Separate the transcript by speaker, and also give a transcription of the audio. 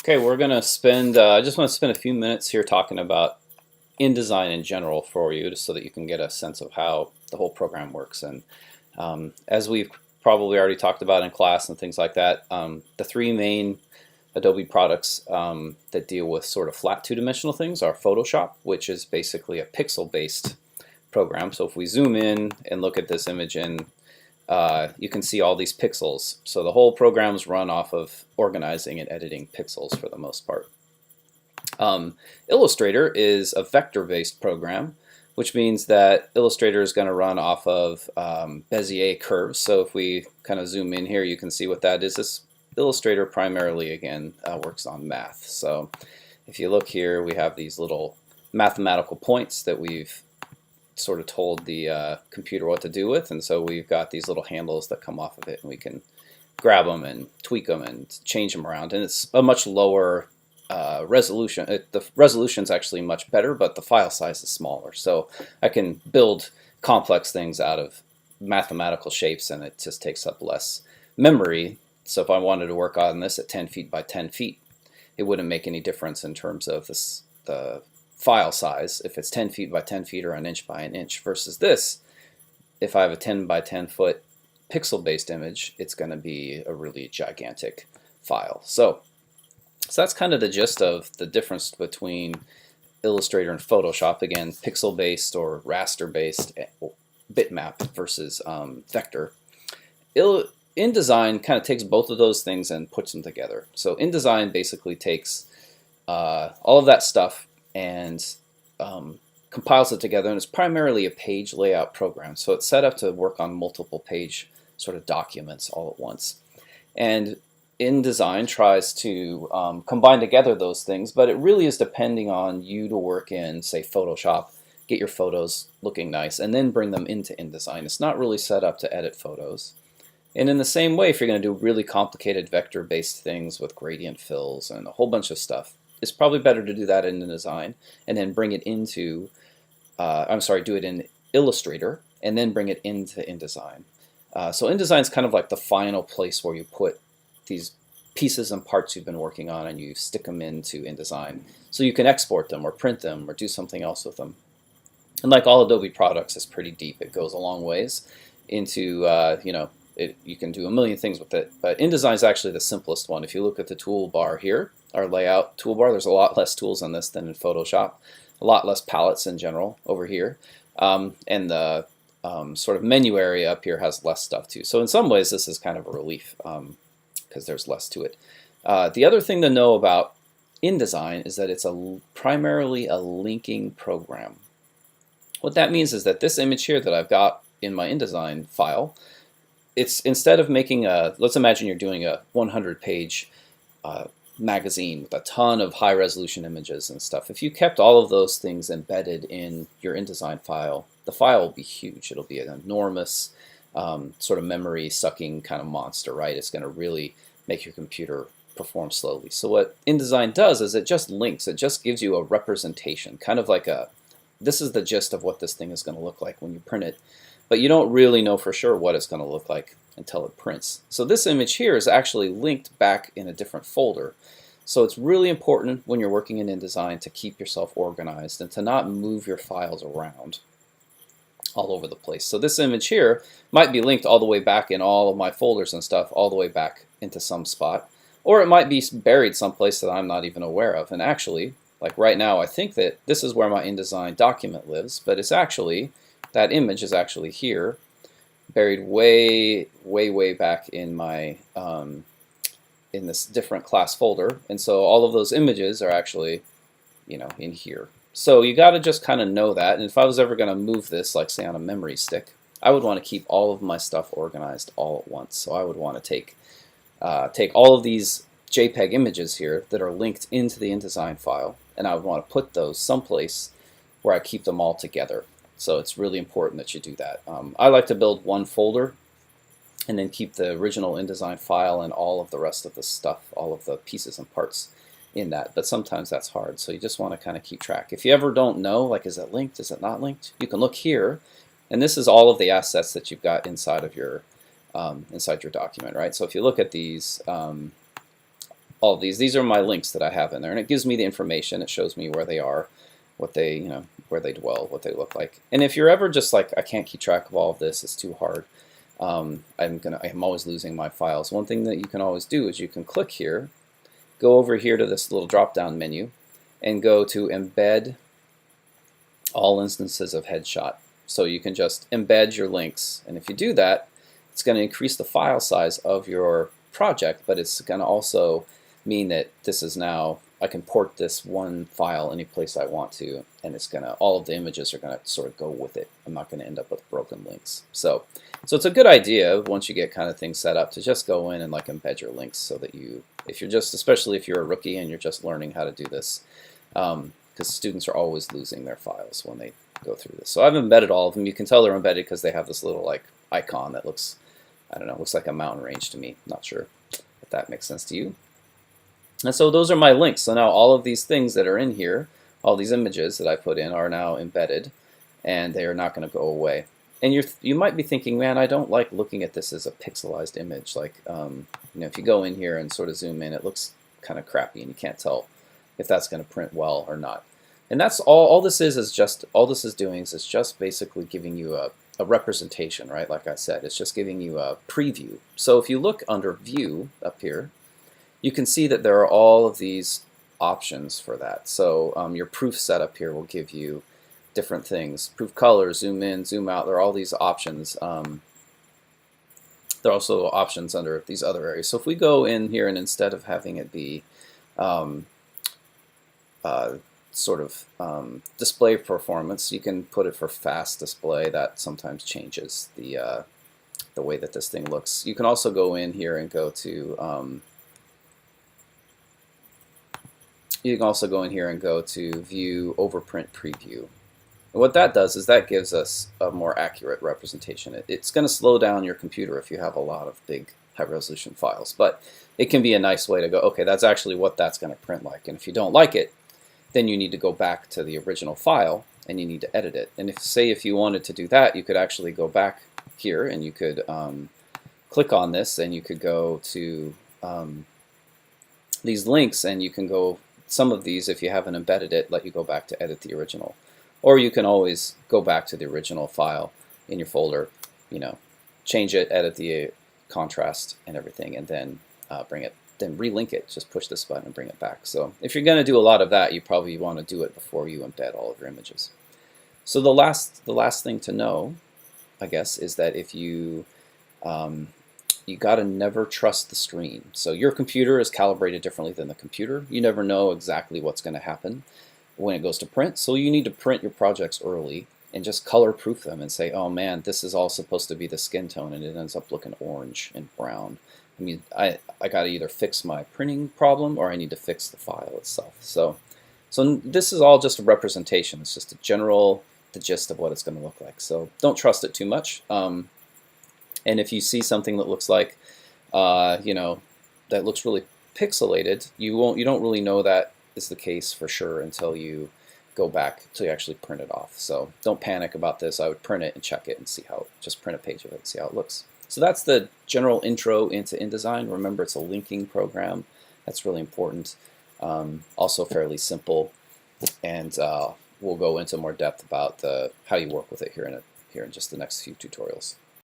Speaker 1: Okay, we're gonna spend. I just want to spend a few minutes here talking about InDesign in general for you, just so that you can get a sense of how the whole program works. And as we've probably already talked about in class and things like that, the three main Adobe products that deal with sort of flat two-dimensional things are Photoshop, which is basically a pixel-based program. So if we zoom in and look at this image in you can see all these pixels. So the whole program's run off of organizing and editing pixels for the most part. Illustrator is a vector-based program, which means that Illustrator is going to run off of Bezier curves. So if we kind of zoom in here, you can see what that is. This Illustrator primarily, again, works on math. So if you look here, we have these little mathematical points that we've sort of told the computer what to do with, and so we've got these little handles that come off of it, and we can grab them and tweak them and change them around. And it's a much lower resolution. The resolution is actually much better, but the file size is smaller. So I can build complex things out of mathematical shapes, and it just takes up less memory. So if I wanted to work on this at 10 feet by 10 feet, it wouldn't make any difference in terms of the file size if it's 10 feet by 10 feet or an inch by an inch, versus this, if I have a 10 by 10 foot pixel based image, it's going to be a really gigantic file. So that's kind of the gist of the difference between Illustrator and Photoshop. Again, pixel based or raster based bitmap versus vector. InDesign kind of takes both of those things and puts them together. So InDesign basically takes all of that stuff and compiles it together, and it's primarily a page layout program. So it's set up to work on multiple page sort of documents all at once. And InDesign tries to combine together those things, but it really is depending on you to work in, say, Photoshop, get your photos looking nice, and then bring them into InDesign. It's not really set up to edit photos. And in the same way, if you're going to do really complicated vector-based things with gradient fills and a whole bunch of stuff, it's probably better to do that in InDesign and then bring it into, do it in Illustrator and then bring it into InDesign. So InDesign is kind of like the final place where you put these pieces and parts you've been working on and you stick them into InDesign. So you can export them or print them or do something else with them. And like all Adobe products, it's pretty deep. It goes a long ways into, you can do a million things with it. But InDesign is actually the simplest one. If you look at the toolbar here, our layout toolbar, there's a lot less tools on this than in Photoshop, a lot less palettes in general over here, and the sort of menu area up here has less stuff too. So in some ways this is kind of a relief because there's less to it. The other thing to know about InDesign is that it's primarily a linking program. What that means is that this image here that I've got in my InDesign file, it's instead of making let's imagine you're doing a 100-page magazine with a ton of high-resolution images and stuff. If you kept all of those things embedded in your InDesign file, the file will be huge. It'll be an enormous sort of memory-sucking kind of monster, right? It's going to really make your computer perform slowly. So what InDesign does is it just links. It just gives you a representation, kind of like this is the gist of what this thing is going to look like when you print it. But you don't really know for sure what it's going to look like until it prints. So this image here is actually linked back in a different folder. So it's really important when you're working in InDesign to keep yourself organized and to not move your files around all over the place. So this image here might be linked all the way back in all of my folders and stuff, all the way back into some spot. Or it might be buried someplace that I'm not even aware of. And actually, like right now, I think that this is where my InDesign document lives, but it's actually, that image is actually here, buried way, way, way back in my in this different class folder. And so all of those images are actually, in here. So you got to just kind of know that. And if I was ever going to move this, like say on a memory stick, I would want to keep all of my stuff organized all at once. So I would want to take all of these JPEG images here that are linked into the InDesign file, and I would want to put those someplace where I keep them all together. So it's really important that you do that. I like to build one folder and then keep the original InDesign file and all of the rest of the stuff, all of the pieces and parts in that. But sometimes that's hard, so you just want to kind of keep track. If you ever don't know, like is it linked, is it not linked, you can look here, and this is all of the assets that you've got inside of your document, right? So if you look at these all of these. These are my links that I have in there, and it gives me the information. It shows me where they are, what they, where they dwell, what they look like. And if you're ever just like, I can't keep track of all of this, it's too hard. I'm always losing my files. One thing that you can always do is you can click here, go over here to this little drop-down menu, and go to Embed All Instances of Headshot. So you can just embed your links, and if you do that, it's going to increase the file size of your project, but it's going to also mean that this is now, I can port this one file any place I want to, and it's going to, all of the images are going to sort of go with it. I'm not going to end up with broken links. So it's a good idea once you get kind of things set up to just go in and like embed your links so that you, if you're just, especially if you're a rookie and you're just learning how to do this, because students are always losing their files when they go through this. So I've embedded all of them. You can tell they're embedded because they have this little like icon that looks, I don't know, looks like a mountain range to me. Not sure if that makes sense to you. And so those are my links. So now all of these things that are in here, all these images that I put in are now embedded, and they are not going to go away. And you might be thinking, man, I don't like looking at this as a pixelized image. Like, if you go in here and sort of zoom in, it looks kind of crappy, and you can't tell if that's going to print well or not. And that's all this is just, all this is doing is just basically giving you a representation, right? Like I said, it's just giving you a preview. So if you look under View up here, you can see that there are all of these options for that. So your proof setup here will give you different things. Proof color, zoom in, zoom out, there are all these options. There are also options under these other areas. So if we go in here and instead of having it be display performance, you can put it for fast display. That sometimes changes the way that this thing looks. You can also go in here and go to View Overprint Preview. And what that does is that gives us a more accurate representation. It's going to slow down your computer if you have a lot of big high-resolution files, but it can be a nice way to go, okay, that's actually what that's going to print like. And if you don't like it, then you need to go back to the original file and you need to edit it. And if you wanted to do that, you could actually go back here and you could click on this and you could go to these links, and you can go, some of these, if you haven't embedded it, let you go back to edit the original. Or you can always go back to the original file in your folder, change it, edit the contrast and everything, and then then relink it. Just push this button and bring it back. So if you're going to do a lot of that, you probably want to do it before you embed all of your images. So the last thing to know, I guess, is that if you got to never trust the screen. So your computer is calibrated differently than the computer. You never know exactly what's going to happen when it goes to print. So you need to print your projects early and just color proof them and say, oh man, this is all supposed to be the skin tone, and it ends up looking orange and brown. I mean, I got to either fix my printing problem or I need to fix the file itself. So this is all just a representation. It's just the gist of what it's going to look like. So don't trust it too much. And if you see something that looks like, that looks really pixelated, you don't really know that is the case for sure until you go back, until you actually print it off. So don't panic about this. I would print it and check it and see how, just print a page of it and see how it looks. So that's the general intro into InDesign. Remember, it's a linking program. That's really important. Also fairly simple, and we'll go into more depth about how you work with it here in just the next few tutorials.